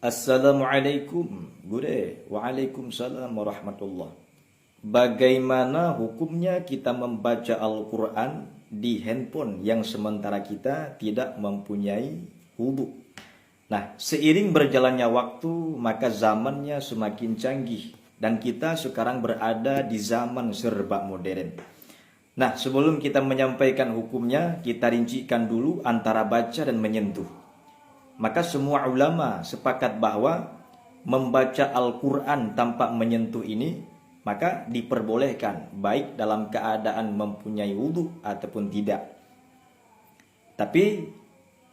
Assalamualaikum, Bude. Waalaikumsalam warahmatullah. Bagaimana hukumnya kita membaca Al-Quran di handphone yang sementara kita tidak mempunyai wudhu? Nah, seiring berjalannya waktu, maka zamannya semakin canggih. Dan kita sekarang berada di zaman serba modern. Nah, sebelum kita menyampaikan hukumnya, kita rincikan dulu antara baca dan menyentuh. Maka semua ulama sepakat bahwa membaca Al-Quran tanpa menyentuh ini maka diperbolehkan baik dalam keadaan mempunyai wudhu ataupun tidak. Tapi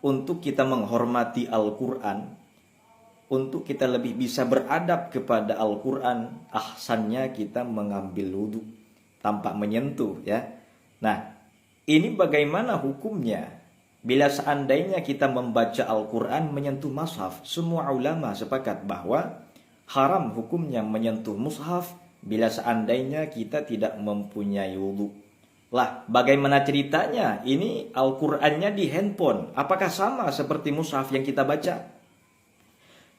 untuk kita menghormati Al-Quran, untuk kita lebih bisa beradab kepada Al-Quran, ahsannya kita mengambil wudhu tanpa menyentuh ya. Nah, ini bagaimana hukumnya? Bila seandainya kita membaca Al-Quran menyentuh mushaf, semua ulama sepakat bahwa haram hukumnya menyentuh mushaf bila seandainya kita tidak mempunyai wudhu. Lah, bagaimana ceritanya? Ini Al-Qurannya di handphone. Apakah sama seperti mushaf yang kita baca?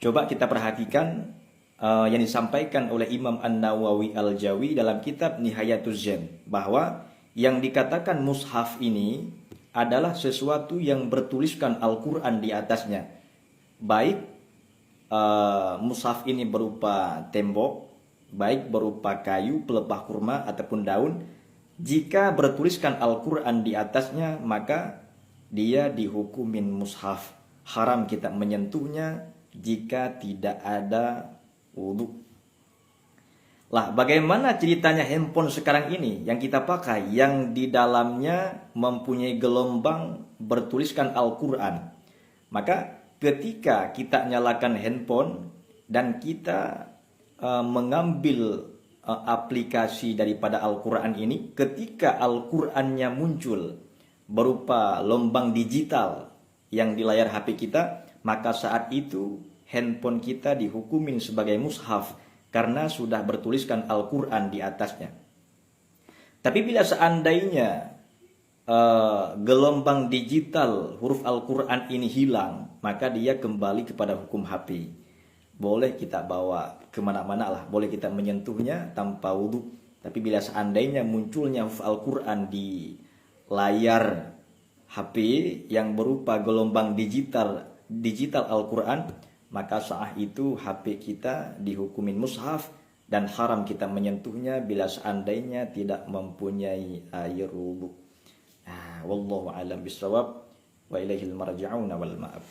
Coba kita perhatikan yang disampaikan oleh Imam An-Nawawi Al-Jawi dalam kitab Nihayatuz Zen, bahwa yang dikatakan mushaf ini adalah sesuatu yang bertuliskan Al-Quran di atasnya. Baik mushaf ini berupa tembok, baik berupa kayu, pelepah kurma, ataupun daun. Jika bertuliskan Al-Quran di atasnya, maka dia dihukumin mushaf. Haram kita menyentuhnya jika tidak ada wudhu. Lah, bagaimana ceritanya handphone sekarang ini yang kita pakai, yang di dalamnya mempunyai gelombang bertuliskan Al-Quran? Maka ketika kita nyalakan handphone dan kita mengambil aplikasi daripada Al-Quran ini, ketika Al-Qurannya muncul berupa lombang digital yang di layar HP kita, maka saat itu handphone kita dihukumin sebagai mushaf karena sudah bertuliskan Al-Quran di atasnya. Tapi bila seandainya gelombang digital huruf Al-Quran ini hilang, maka dia kembali kepada hukum HP. Boleh kita bawa kemana-mana lah, boleh kita menyentuhnya tanpa wudhu. Tapi bila seandainya munculnya huruf Al-Quran di layar HP yang berupa gelombang digital Al-Quran, maka saat itu HP kita dihukumin mushaf dan haram kita menyentuhnya bila seandainya tidak mempunyai air wudhu. Wallahu a'lam bishawab wa ilaihil marja'una wal ma'ab.